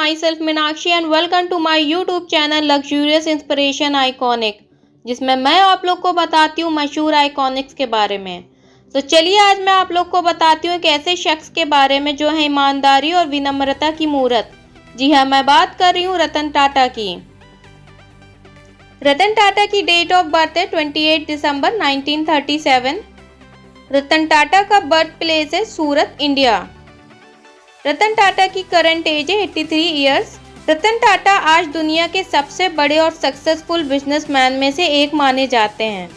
My self Meenakshi and welcome to my YouTube channel luxurious inspiration iconic, जिसमें मैं आप लोग को बताती हूँ मशहूर आइकॉनिक्स के बारे में। तो चलिए आज मैं आप लोग को बताती हूँ एक ऐसे शख्स के बारे में जो है ईमानदारी और विनम्रता की मूरत। जी हाँ, मैं बात कर रही हूँ रतन टाटा की। रतन टाटा की डेट ऑफ बर्थ है 28 दिसंबर 1937। रतन टाटा का बर्थ प्लेस है सूरत, इंडिया। रतन टाटा की करंट एज है 83 ईयर्स। रतन टाटा आज दुनिया के सबसे बड़े और सक्सेसफुल बिजनेसमैन में से एक माने जाते हैं।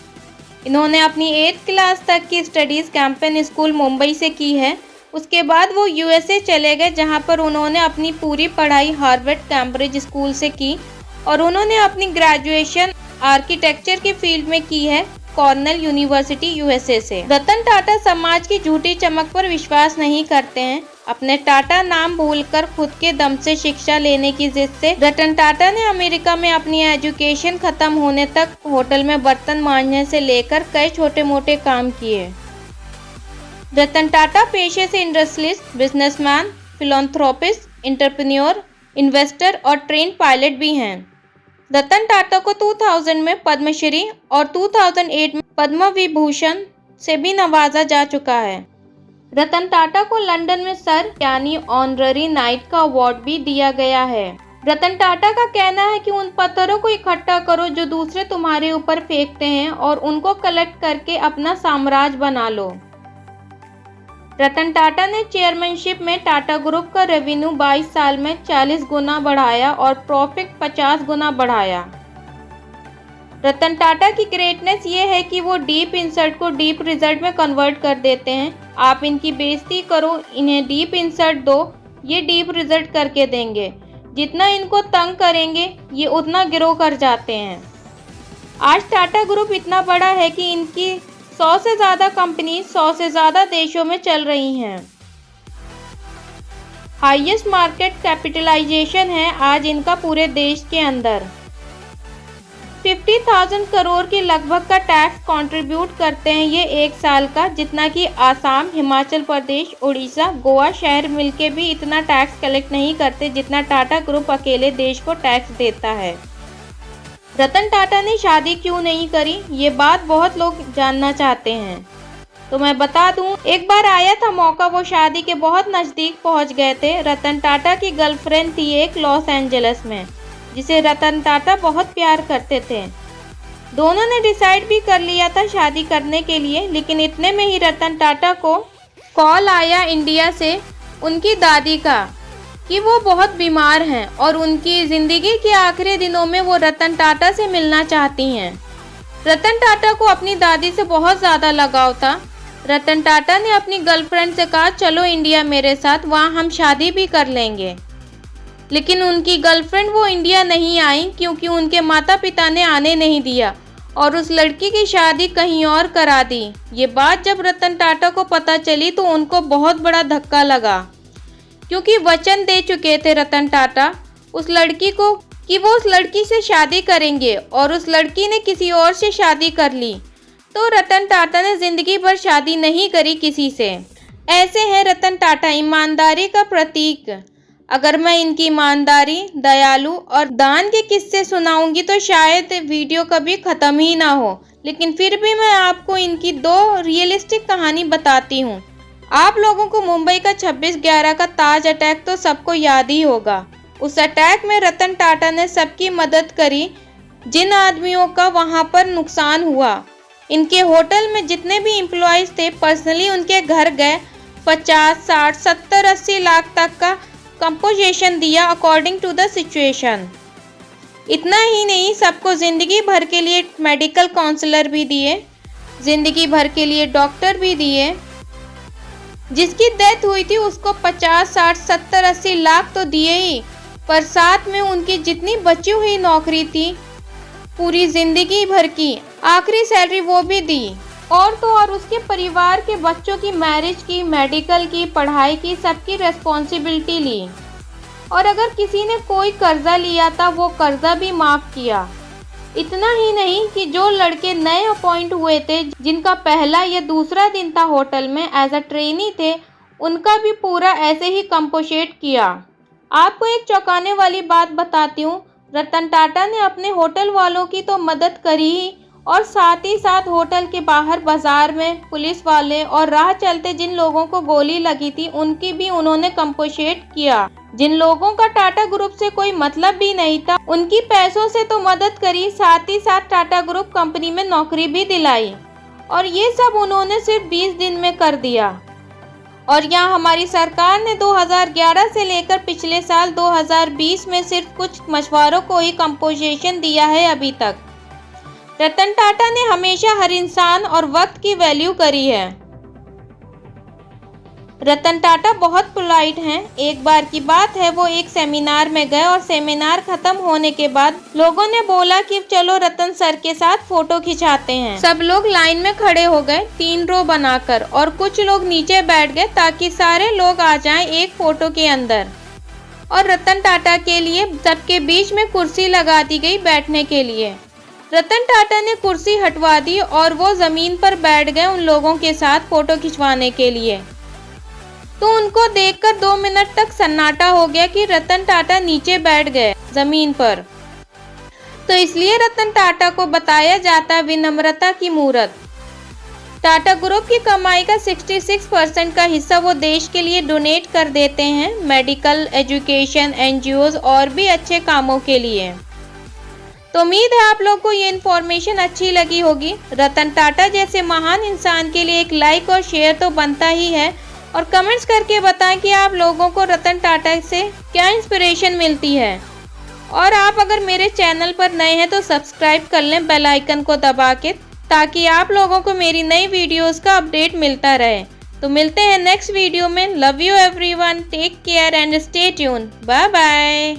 इन्होंने अपनी 8th क्लास तक की स्टडीज़ कैंपन स्कूल मुंबई से की है। उसके बाद वो यूएसए चले गए, जहां पर उन्होंने अपनी पूरी पढ़ाई हार्वर्ड कैम्ब्रिज स्कूल से की और उन्होंने अपनी ग्रेजुएशन आर्किटेक्चर की फील्ड में की है कॉर्नेल यूनिवर्सिटी यूएसए से। रतन टाटा समाज की झूठी चमक पर विश्वास नहीं करते हैं। अपने टाटा नाम भूलकर खुद के दम से शिक्षा लेने की जिद से रतन टाटा ने अमेरिका में अपनी एजुकेशन खत्म होने तक होटल में बर्तन मांजने से लेकर कई छोटे मोटे काम किए। रतन टाटा पेशे से industrialist, businessman, philanthropist, entrepreneur, investor और ट्रेन पायलट भी हैं। रतन टाटा को 2000 में पद्मश्री और 2008 में पद्म विभूषण से भी नवाजा जा चुका है। रतन टाटा को लंदन में सर यानी ऑनररी नाइट का अवार्ड भी दिया गया है। रतन टाटा का कहना है कि उन पत्थरों को इकट्ठा करो जो दूसरे तुम्हारे ऊपर फेंकते हैं और उनको कलेक्ट करके अपना साम्राज्य बना लो। रतन टाटा ने चेयरमैनशिप में टाटा ग्रुप का रेवेन्यू 22 साल में 40 गुना बढ़ाया और प्रॉफिट 50 गुना बढ़ाया। रतन टाटा की ग्रेटनेस ये है कि वो डीप इंसल्ट को डीप रिजल्ट में कन्वर्ट कर देते हैं। आप इनकी बेइज्जती करो, इन्हें डीप इंसल्ट दो, ये डीप रिजल्ट करके देंगे। जितना इनको तंग करेंगे ये उतना ग्रो कर जाते हैं। आज टाटा ग्रुप इतना बड़ा है कि इनकी 100 से ज़्यादा कंपनी 100 से ज़्यादा देशों में चल रही हैं। हाईएस्ट मार्केट कैपिटलाइजेशन है आज इनका पूरे देश के अंदर। 50,000 करोड़ के लगभग का टैक्स कंट्रीब्यूट करते हैं ये एक साल का, जितना कि आसाम, हिमाचल प्रदेश, उड़ीसा, गोवा शहर मिलके भी इतना टैक्स कलेक्ट नहीं करते जितना टाटा ग्रुप अकेले देश को टैक्स देता है। रतन टाटा ने शादी क्यों नहीं करी, ये बात बहुत लोग जानना चाहते हैं। तो मैं बता दूं, एक बार आया था मौका, वो शादी के बहुत नज़दीक पहुंच गए थे। रतन टाटा की गर्लफ्रेंड थी एक लॉस एंजल्स में, जिसे रतन टाटा बहुत प्यार करते थे। दोनों ने डिसाइड भी कर लिया था शादी करने के लिए, लेकिन इतने में ही रतन टाटा को कॉल आया इंडिया से उनकी दादी का कि वो बहुत बीमार हैं और उनकी ज़िंदगी के आखिरी दिनों में वो रतन टाटा से मिलना चाहती हैं। रतन टाटा को अपनी दादी से बहुत ज़्यादा लगाव था। रतन टाटा ने अपनी गर्लफ्रेंड से कहा, चलो इंडिया मेरे साथ, वहाँ हम शादी भी कर लेंगे। लेकिन उनकी गर्लफ्रेंड वो इंडिया नहीं आई क्योंकि उनके माता पिता ने आने नहीं दिया और उस लड़की की शादी कहीं और करा दी। ये बात जब रतन टाटा को पता चली तो उनको बहुत बड़ा धक्का लगा, क्योंकि वचन दे चुके थे रतन टाटा उस लड़की को कि वो उस लड़की से शादी करेंगे और उस लड़की ने किसी और से शादी कर ली। तो रतन टाटा ने ज़िंदगी भर शादी नहीं करी किसी से। ऐसे हैं रतन टाटा, ईमानदारी का प्रतीक। अगर मैं इनकी ईमानदारी, दयालु और दान के किस्से सुनाऊंगी तो शायद वीडियो कभी ख़त्म ही ना हो, लेकिन फिर भी मैं आपको इनकी 2 रियलिस्टिक कहानी बताती हूँ। आप लोगों को मुंबई का 26/11 का ताज अटैक तो सबको याद ही होगा। उस अटैक में रतन टाटा ने सबकी मदद करी जिन आदमियों का वहाँ पर नुकसान हुआ। इनके होटल में जितने भी एम्प्लॉयज़ थे पर्सनली उनके घर गए, 50, 60, 70, 80 लाख तक का कंपोजिशन दिया अकॉर्डिंग टू द सिचुएशन। इतना ही नहीं, सबको ज़िंदगी भर के लिए मेडिकल काउंसलर भी दिए, ज़िंदगी भर के लिए डॉक्टर भी दिए। जिसकी डेथ हुई थी उसको 50, 60, 70, 80 लाख तो दिए ही, पर साथ में उनकी जितनी बची हुई नौकरी थी पूरी ज़िंदगी भर की आखिरी सैलरी वो भी दी। और तो और उसके परिवार के बच्चों की मैरिज की, मेडिकल की, पढ़ाई की, सबकी रिस्पॉन्सिबिलिटी ली। और अगर किसी ने कोई कर्जा लिया था वो कर्जा भी माफ़ किया। इतना ही नहीं कि जो लड़के नए अपॉइंट हुए थे, जिनका पहला या दूसरा दिन था होटल में एज अ ट्रेनी थे, उनका भी पूरा ऐसे ही कंपोशेट किया। आपको एक चौंकाने वाली बात बताती हूँ, रतन टाटा ने अपने होटल वालों की तो मदद करी ही और साथ ही साथ होटल के बाहर बाजार में पुलिस वाले और राह चलते जिन लोगों को गोली लगी थी उनकी भी उन्होंने कंपोसेट किया। जिन लोगों का टाटा ग्रुप से कोई मतलब भी नहीं था उनकी पैसों से तो मदद करी, साथ ही साथ टाटा ग्रुप कंपनी में नौकरी भी दिलाई और ये सब उन्होंने सिर्फ 20 दिन में कर दिया। और यहाँ हमारी सरकार ने 2011 से लेकर पिछले साल 2020 में सिर्फ कुछ मछुआरों को ही कंपोजिशन दिया है अभी तक। रतन टाटा ने हमेशा हर इंसान और वक्त की वैल्यू करी है। रतन टाटा बहुत पोलाइट हैं। एक बार की बात है, वो एक सेमिनार में गए और सेमिनार खत्म होने के बाद लोगों ने बोला कि चलो रतन सर के साथ फोटो खिंचाते हैं। सब लोग लाइन में खड़े हो गए 3 रो बनाकर और कुछ लोग नीचे बैठ गए ताकि सारे लोग आ जाएं एक फोटो के अंदर। और रतन टाटा के लिए सबके बीच में कुर्सी लगा दी गई बैठने के लिए। रतन टाटा ने कुर्सी हटवा दी और वो जमीन पर बैठ गए उन लोगों के साथ फोटो खिंचवाने के लिए। तो उनको देखकर 2 मिनट तक सन्नाटा हो गया कि रतन टाटा नीचे बैठ गए जमीन पर। तो इसलिए रतन टाटा को बताया जाता विनम्रता की मूरत। टाटा ग्रुप की कमाई का 66% का हिस्सा वो देश के लिए डोनेट कर देते हैं, मेडिकल, एजुकेशन, एनजीओज और भी अच्छे कामों के लिए। तो उम्मीद है आप लोग को ये इन्फॉर्मेशन अच्छी लगी होगी। रतन टाटा जैसे महान इंसान के लिए एक लाइक और शेयर तो बनता ही है और कमेंट्स करके बताएं कि आप लोगों को रतन टाटा से क्या इंस्पिरेशन मिलती है। और आप अगर मेरे चैनल पर नए हैं तो सब्सक्राइब कर लें बेल आइकन को दबा के, ताकि आप लोगों को मेरी नई वीडियोस का अपडेट मिलता रहे। तो मिलते हैं नेक्स्ट वीडियो में। Love you everyone, take care and stay tune, bye bye.